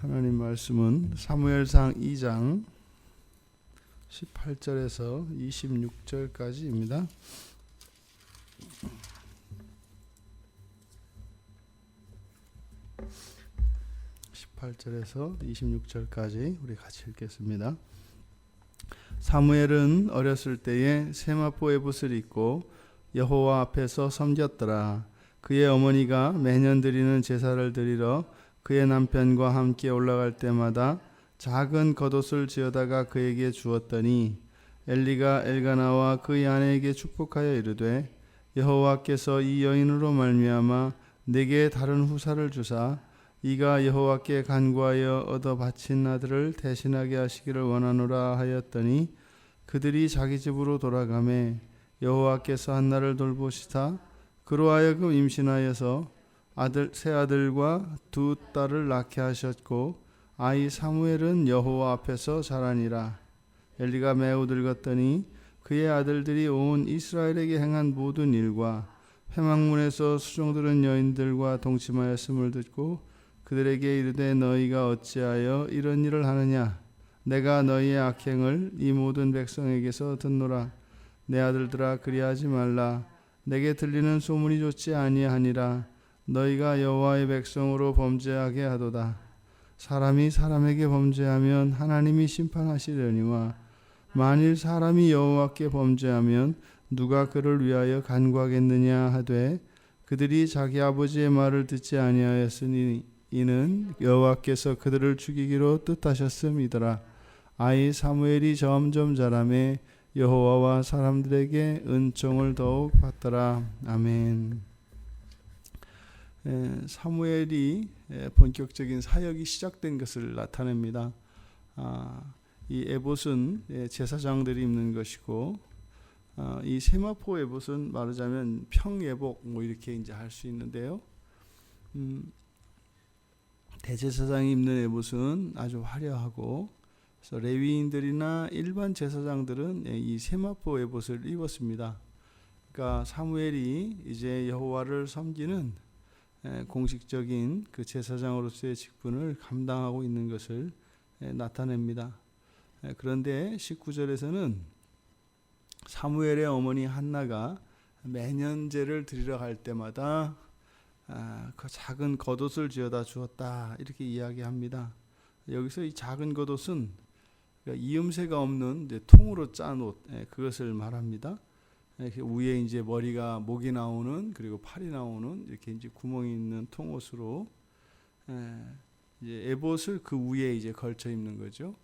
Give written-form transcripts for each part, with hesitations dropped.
하나님 말씀은 사무엘상 2장 18절에서 26절까지입니다. (18절에서 26절까지) 우리 같이 읽겠습니다. 사무엘은 어렸을 때에 세마포 에봇을 입고 여호와 앞에서 섬겼더라. 그의 어머니가 매년 드리는 제사를 드리러 그의 남편과 함께 올라갈 때마다 작은 겉옷을 지어다가 그에게 주었더니 엘리가 엘가나와 그의 아내에게 축복하여 이르되 여호와께서 이 여인으로 말미암아 내게 다른 후사를 주사 이가 여호와께 간구하여 얻어 바친 아들을 대신하게 하시기를 원하노라 하였더니 그들이 자기 집으로 돌아가매 여호와께서 한나를 돌보시사 그로 하여금 임신하여서 새 아들과 두 딸을 낳게 하셨고 아이 사무엘은 여호와 앞에서 자라니라. 엘리가 매우 늙었더니 그의 아들들이 온 이스라엘에게 행한 모든 일과 회막문에서 수종들은 여인들과 동침하였음을 듣고 그들에게 이르되 너희가 어찌하여 이런 일을 하느냐. 내가 너희의 악행을 이 모든 백성에게서 듣노라. 내 아들들아 그리하지 말라. 내게 들리는 소문이 좋지 아니하니라. 너희가 여호와의 백성으로 범죄하게 하도다. 사람이 사람에게 범죄하면 하나님이 심판하시려니와 만일 사람이 여호와께 범죄하면 누가 그를 위하여 간구하겠느냐 하되 그들이 자기 아버지의 말을 듣지 아니하였으니 이는 여호와께서 그들을 죽이기로 뜻하셨음이더라. 아이 사무엘이 점점 자라매 여호와와 사람들에게 은총을 더욱 받더라. 아멘. 사무엘이 본격적인 사역이 시작된 것을 나타냅니다. 이 에봇은 제사장들이 입는 것이고 이 세마포 에봇은 말하자면 평에복 이렇게 이제 할 수 있는데요. 대제사장이 입는 에봇은 아주 화려하고 그래서 레위인들이나 일반 제사장들은 이 세마포 에봇을 입었습니다. 그러니까 사무엘이 이제 여호와를 섬기는 공식적인 그 제사장으로서의 직분을 감당하고 있는 것을 나타냅니다. 그런데 19절에서는 사무엘의 어머니 한나가 매년 제를 드리러 갈 때마다 그 작은 겉옷을 지어다 주었다 이렇게 이야기합니다. 여기서 이 작은 겉옷은 이음새가 없는 이제 통으로 짠 옷 그것을 말합니다. 위에 이제 머리가 목이 나오는 그리고 팔이 나오는 이렇게 이제 구멍이 있는 통옷으로 이제 에봇을 그 위에 이제 걸쳐 입는 거죠.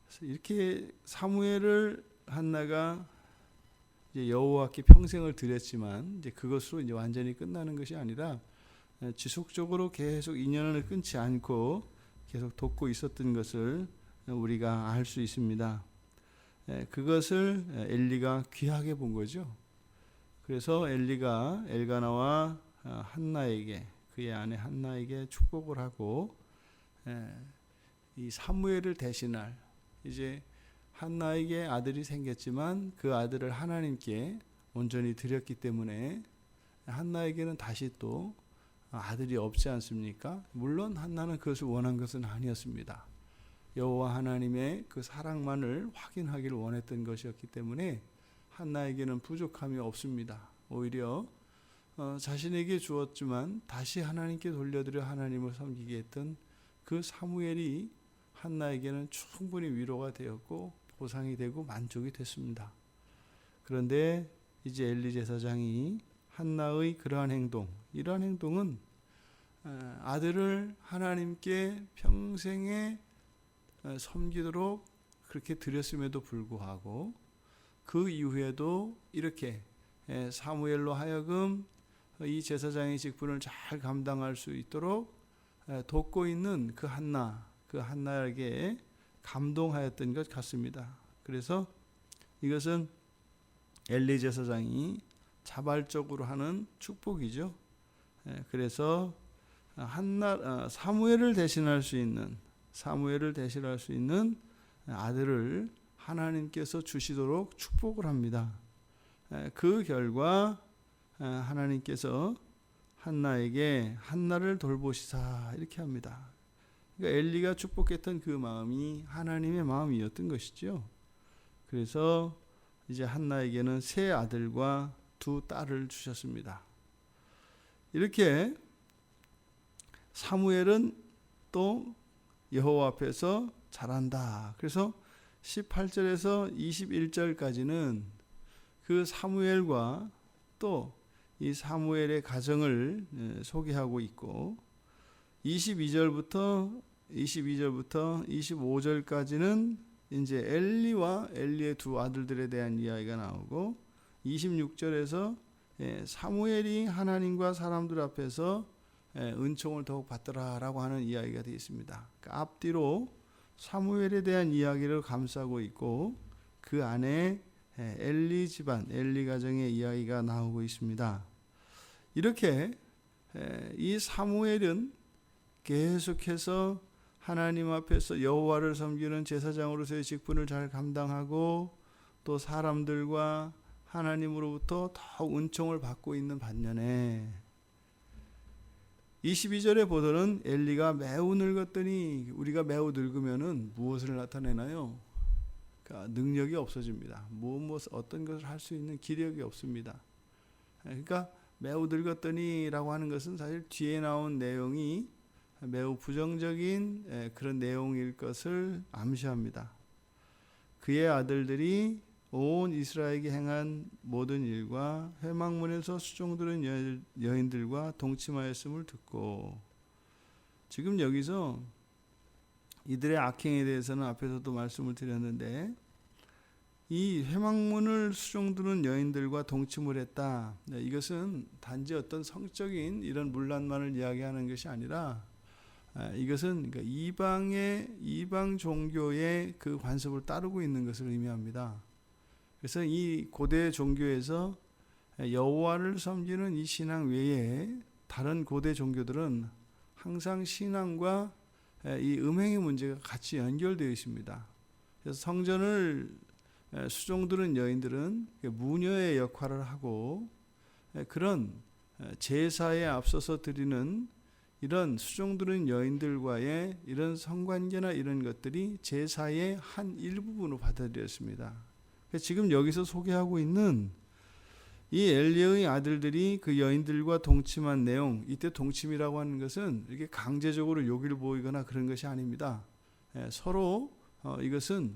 그래서 이렇게 사무엘을 한나가 이제 여호와께 평생을 드렸지만 이제 그것으로 이제 완전히 끝나는 것이 아니라 지속적으로 계속 인연을 끊지 않고 계속 돕고 있었던 것을 우리가 알 수 있습니다. 그것을 엘리가 귀하게 본 거죠. 그래서 엘리가 엘가나와 한나에게 그의 아내 한나에게 축복을 하고 이 사무엘을 대신할 이제 한나에게 아들이 생겼지만 그 아들을 하나님께 온전히 드렸기 때문에 한나에게는 다시 또 아들이 없지 않습니까? 물론 한나는 그것을 원한 것은 아니었습니다. 여호와 하나님의 그 사랑만을 확인하기를 원했던 것이었기 때문에 한나에게는 부족함이 없습니다. 오히려 자신에게 주었지만 다시 하나님께 돌려드려 하나님을 섬기게 했던 그 사무엘이 한나에게는 충분히 위로가 되었고 보상이 되고 만족이 됐습니다. 그런데 이제 엘리 제사장이 한나의 그러한 행동, 이러한 행동은 아들을 하나님께 평생에 섬기도록 그렇게 드렸음에도 불구하고 그 이후에도 이렇게 사무엘로 하여금 이 제사장의 직분을 잘 감당할 수 있도록 돕고 있는 그 한나에게 감동하였던 것 같습니다. 그래서 이것은 엘리 제사장이 자발적으로 하는 축복이죠. 그래서 사무엘을 대신할 수 있는 아들을 하나님께서 주시도록 축복을 합니다. 그 결과 하나님께서 한나에게 한나를 돌보시사 이렇게 합니다. 그러니까 엘리가 축복했던 그 마음이 하나님의 마음이었던 것이죠. 그래서 이제 한나에게는 세 아들과 두 딸을 주셨습니다. 이렇게 사무엘은 또 여호와 앞에서 자란다. 그래서 18절에서 21절까지는 그 사무엘과 또 이 사무엘의 가정을 소개하고 있고 22절부터 25절까지는 이제 엘리와 엘리의 두 아들들에 대한 이야기가 나오고 26절에서 사무엘이 하나님과 사람들 앞에서 은총을 더욱 받더라라고 하는 이야기가 되어 있습니다. 그러니까 앞뒤로 사무엘에 대한 이야기를 감싸고 있고 그 안에 엘리 집안, 엘리 가정의 이야기가 나오고 있습니다. 이렇게 이 사무엘은 계속해서 하나님 앞에서 여호와를 섬기는 제사장으로서의 직분을 잘 감당하고 또 사람들과 하나님으로부터 더욱 은총을 받고 있는 반면에 22절에 보더는 엘리가 매우 늙었더니 우리가 매우 늙으면은 무엇을 나타내나요? 그러니까 능력이 없어집니다. 어떤 것을 할 수 있는 기력이 없습니다. 그러니까 매우 늙었더니라고 하는 것은 사실 뒤에 나온 내용이 매우 부정적인 그런 내용일 것을 암시합니다. 그의 아들들이 온 이스라엘에게 행한 모든 일과 회막문에서 수종들은 여인들과 동침하였음을 듣고, 지금 여기서 이들의 악행에 대해서는 앞에서도 말씀을 드렸는데 이 회막문을 수종두는 여인들과 동침을 했다. 이것은 단지 어떤 성적인 이런 문란만을 이야기하는 것이 아니라 이것은 이방 종교의 그 관습을 따르고 있는 것을 의미합니다. 그래서 이 고대 종교에서 여호와를 섬기는 이 신앙 외에 다른 고대 종교들은 항상 신앙과 이 음행의 문제가 같이 연결되어 있습니다. 그래서 성전을 수종드는 여인들은 무녀의 역할을 하고 그런 제사에 앞서서 드리는 이런 수종드는 여인들과의 이런 성관계나 이런 것들이 제사의 한 일부분으로 받아들였습니다. 지금 여기서 소개하고 있는 이 엘리의 아들들이 그 여인들과 동침한 내용, 이때 동침이라고 하는 것은 이렇게 강제적으로 요기를 보이거나 그런 것이 아닙니다. 서로 이것은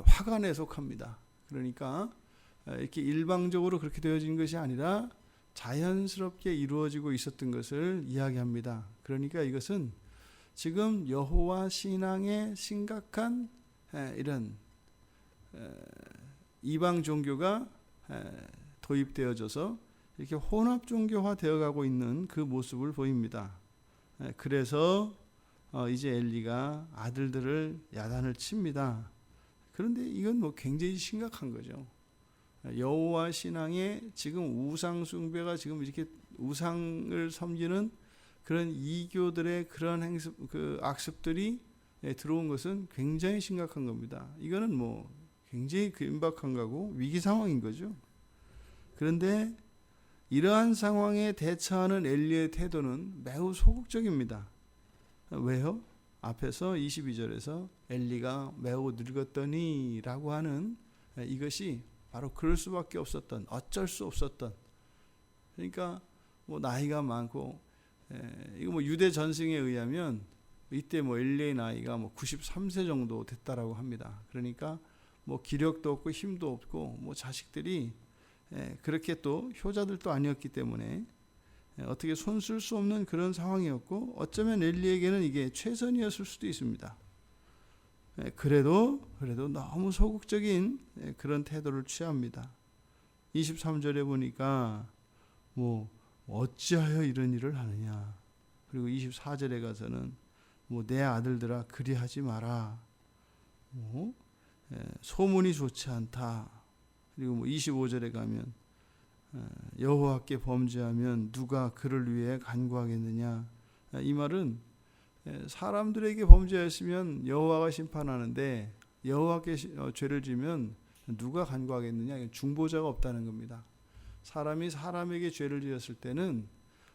화관에 속합니다. 그러니까 이렇게 일방적으로 그렇게 되어진 것이 아니라 자연스럽게 이루어지고 있었던 것을 이야기합니다. 그러니까 이것은 지금 여호와 신앙에 심각한 이런 이방 종교가 도입되어져서 이렇게 혼합 종교화 되어가고 있는 그 모습을 보입니다. 그래서 이제 엘리가 아들들을 야단을 칩니다. 그런데 이건 굉장히 심각한 거죠. 여호와 신앙에 지금 우상 숭배가 지금 이렇게 우상을 섬기는 그런 이교들의 그런 그 악습들이 들어온 것은 굉장히 심각한 겁니다. 이거는 굉장히 임박한 거고 위기 상황인 거죠. 그런데 이러한 상황에 대처하는 엘리의 태도는 매우 소극적입니다. 왜요? 앞에서 22절에서 엘리가 매우 늙었더니 라고 하는 이것이 바로 그럴 수밖에 없었던, 어쩔 수 없었던, 그러니까 나이가 많고 이거 유대 전승에 의하면 이때 엘리의 나이가 93세 정도 됐다라고 합니다. 그러니까 기력도 없고 힘도 없고 자식들이 그렇게 또 효자들도 아니었기 때문에 어떻게 손쓸 수 없는 그런 상황이었고 어쩌면 엘리에게는 이게 최선이었을 수도 있습니다. 그래도 너무 소극적인 그런 태도를 취합니다. 23절에 보니까 어찌하여 이런 일을 하느냐. 그리고 24절에 가서는 내 아들들아 그리하지 마라. 소문이 좋지 않다. 그리고 25절에 가면 여호와께 범죄하면 누가 그를 위해 간구하겠느냐. 이 말은 사람들에게 범죄했으면 여호와가 심판하는데 여호와께 죄를 지면 누가 간구하겠느냐. 중보자가 없다는 겁니다. 사람이 사람에게 죄를 지었을 때는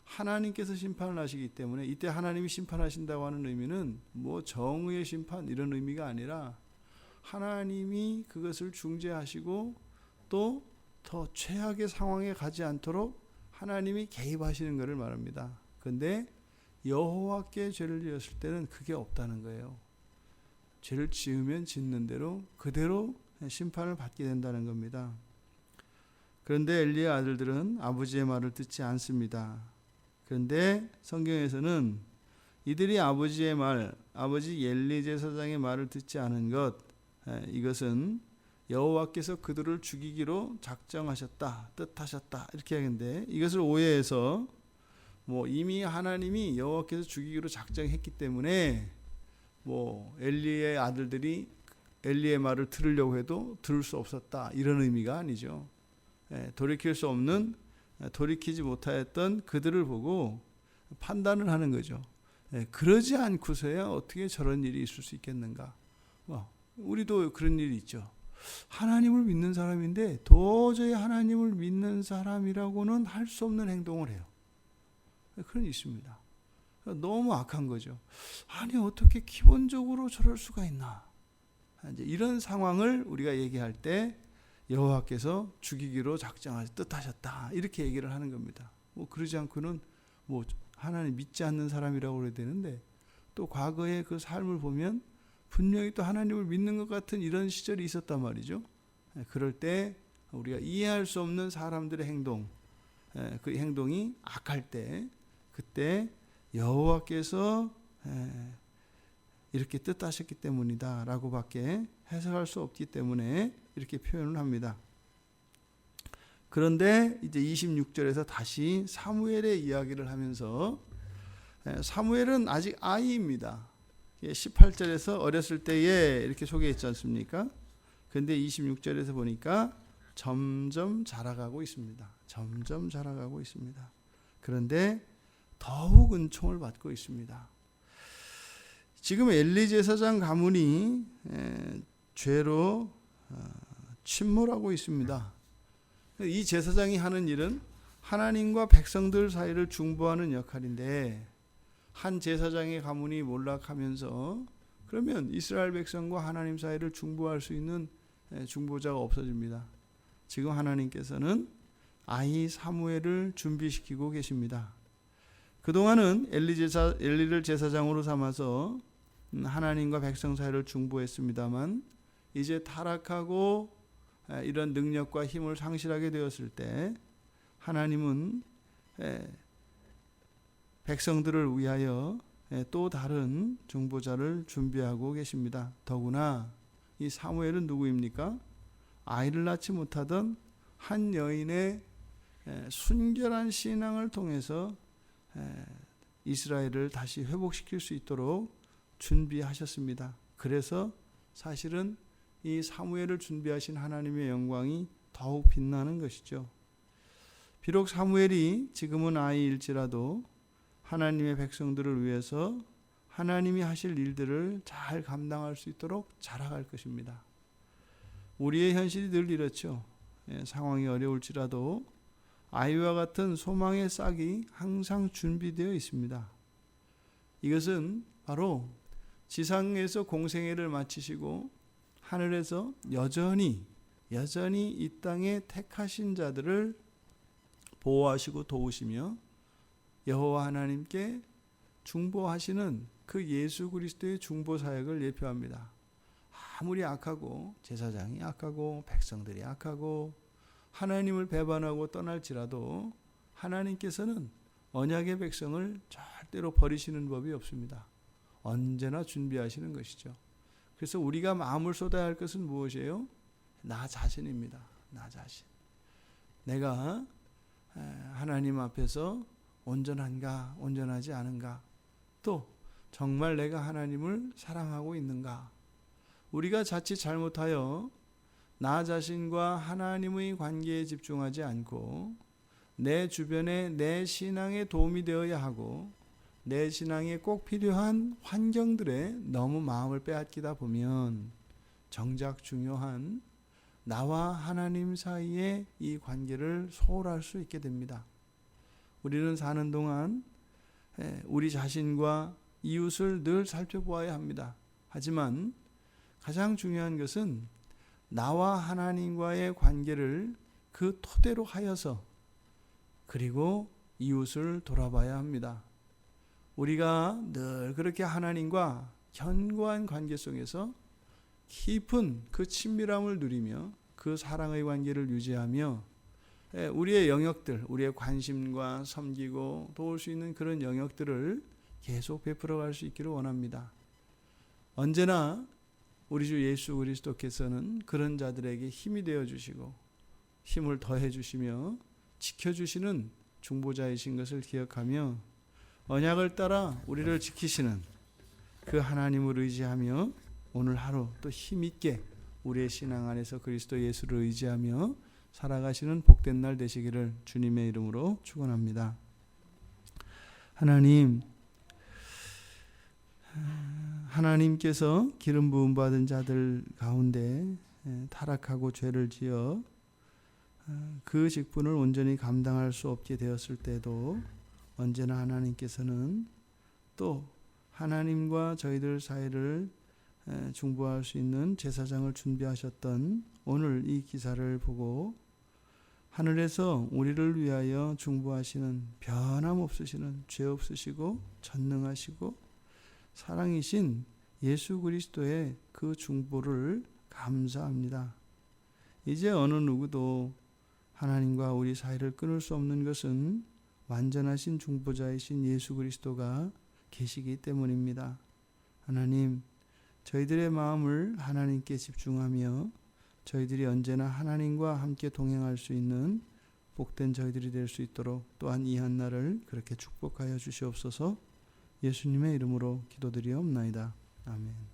하나님께서 심판을 하시기 때문에 이때 하나님이 심판하신다고 하는 의미는 뭐 정의의 심판 이런 의미가 아니라 하나님이 그것을 중재하시고 또 더 최악의 상황에 가지 않도록 하나님이 개입하시는 것을 말합니다. 그런데 여호와께 죄를 지었을 때는 그게 없다는 거예요. 죄를 지으면 짓는 대로 그대로 심판을 받게 된다는 겁니다. 그런데 엘리의 아들들은 아버지의 말을 듣지 않습니다. 그런데 성경에서는 이들이 아버지의 말, 아버지 엘리 제사장의 말을 듣지 않은 것, 이것은 여호와께서 그들을 죽이기로 작정하셨다, 뜻하셨다 이렇게 하는데, 이것을 오해해서 뭐 이미 하나님이 여호와께서 죽이기로 작정했기 때문에 뭐 엘리의 아들들이 엘리의 말을 들으려고 해도 들을 수 없었다 이런 의미가 아니죠. 돌이킬 수 없는, 돌이키지 못하였던 그들을 보고 판단을 하는 거죠. 그러지 않고서야 어떻게 저런 일이 있을 수 있겠는가. 우리도 그런 일이 있죠. 하나님을 믿는 사람인데 도저히 하나님을 믿는 사람이라고는 할 수 없는 행동을 해요. 그런 게 있습니다. 너무 악한 거죠. 아니 어떻게 기본적으로 저럴 수가 있나. 이제 이런 상황을 우리가 얘기할 때 여호와께서 죽이기로 작정하셨 뜻하셨다 이렇게 얘기를 하는 겁니다. 뭐 그러지 않고는 뭐 하나님 믿지 않는 사람이라고 그래야 되는데, 또 과거의 그 삶을 보면 분명히 또 하나님을 믿는 것 같은 이런 시절이 있었단 말이죠. 그럴 때 우리가 이해할 수 없는 사람들의 행동, 그 행동이 악할 때 그때 여호와께서 이렇게 뜻하셨기 때문이다 라고 밖에 해석할 수 없기 때문에 이렇게 표현을 합니다. 그런데 이제 26절에서 다시 사무엘의 이야기를 하면서, 사무엘은 아직 아이입니다. 18절에서 어렸을 때에 이렇게 소개했지 않습니까? 그런데 26절에서 보니까 점점 자라가고 있습니다. 점점 자라가고 있습니다. 그런데 더욱 은총을 받고 있습니다. 지금 엘리 제사장 가문이 죄로 침몰하고 있습니다. 이 제사장이 하는 일은 하나님과 백성들 사이를 중보하는 역할인데, 한 제사장의 가문이 몰락하면서 그러면 이스라엘 백성과 하나님 사이를 중보할 수 있는 중보자가 없어집니다. 지금 하나님께서는 아이 사무엘을 준비시키고 계십니다. 그동안은 엘리를 제사장으로 삼아서 하나님과 백성 사이를 중보했습니다만, 이제 타락하고 이런 능력과 힘을 상실하게 되었을 때 하나님은 백성들을 위하여 또 다른 중보자를 준비하고 계십니다. 더구나 이 사무엘은 누구입니까? 아이를 낳지 못하던 한 여인의 순결한 신앙을 통해서 이스라엘을 다시 회복시킬 수 있도록 준비하셨습니다. 그래서 사실은 이 사무엘을 준비하신 하나님의 영광이 더욱 빛나는 것이죠. 비록 사무엘이 지금은 아이일지라도 하나님의 백성들을 위해서 하나님이 하실 일들을 잘 감당할 수 있도록 자라갈 것입니다. 우리의 현실이 늘 이렇죠. 상황이 어려울지라도 아이와 같은 소망의 싹이 항상 준비되어 있습니다. 이것은 바로 지상에서 공생애를 마치시고 하늘에서 여전히 이 땅에 택하신 자들을 보호하시고 도우시며 여호와 하나님께 중보하시는 그 예수 그리스도의 중보 사역을 예표합니다. 아무리 악하고 제사장이 악하고 백성들이 악하고 하나님을 배반하고 떠날지라도 하나님께서는 언약의 백성을 절대로 버리시는 법이 없습니다. 언제나 준비하시는 것이죠. 그래서 우리가 마음을 쏟아야 할 것은 무엇이에요? 나 자신입니다. 나 자신. 내가 하나님 앞에서 온전한가, 온전하지 않은가, 또 정말 내가 하나님을 사랑하고 있는가. 우리가 자칫 잘못하여 나 자신과 하나님의 관계에 집중하지 않고 내 주변에 내 신앙에 도움이 되어야 하고 내 신앙에 꼭 필요한 환경들에 너무 마음을 빼앗기다 보면 정작 중요한 나와 하나님 사이의 이 관계를 소홀할 수 있게 됩니다. 우리는 사는 동안 우리 자신과 이웃을 늘 살펴보아야 합니다. 하지만 가장 중요한 것은 나와 하나님과의 관계를 그 토대로 하여서 그리고 이웃을 돌아봐야 합니다. 우리가 늘 그렇게 하나님과 견고한 관계 속에서 깊은 그 친밀함을 누리며 그 사랑의 관계를 유지하며 우리의 영역들, 우리의 관심과 섬기고 도울 수 있는 그런 영역들을 계속 베풀어 갈 수 있기를 원합니다. 언제나 우리 주 예수 그리스도께서는 그런 자들에게 힘이 되어 주시고 힘을 더해 주시며 지켜주시는 중보자이신 것을 기억하며 언약을 따라 우리를 지키시는 그 하나님을 의지하며 오늘 하루 또 힘있게 우리의 신앙 안에서 그리스도 예수를 의지하며 살아가시는 복된 날 되시기를 주님의 이름으로 축원합니다. 하나님께서 기름 부음 받은 자들 가운데 타락하고 죄를 지어 그 직분을 온전히 감당할 수 없게 되었을 때도 언제나 하나님께서는 또 하나님과 저희들 사이를 중보할 수 있는 제사장을 준비하셨던 오늘 이 기사를 보고 하늘에서 우리를 위하여 중보하시는 변함없으시는 죄 없으시고 전능하시고 사랑이신 예수 그리스도의 그 중보를 감사합니다. 이제 어느 누구도 하나님과 우리 사이를 끊을 수 없는 것은 완전하신 중보자이신 예수 그리스도가 계시기 때문입니다. 하나님, 저희들의 마음을 하나님께 집중하며 저희들이 언제나 하나님과 함께 동행할 수 있는 복된 저희들이 될 수 있도록 또한 이 한날을 그렇게 축복하여 주시옵소서. 예수님의 이름으로 기도드리옵나이다. 아멘.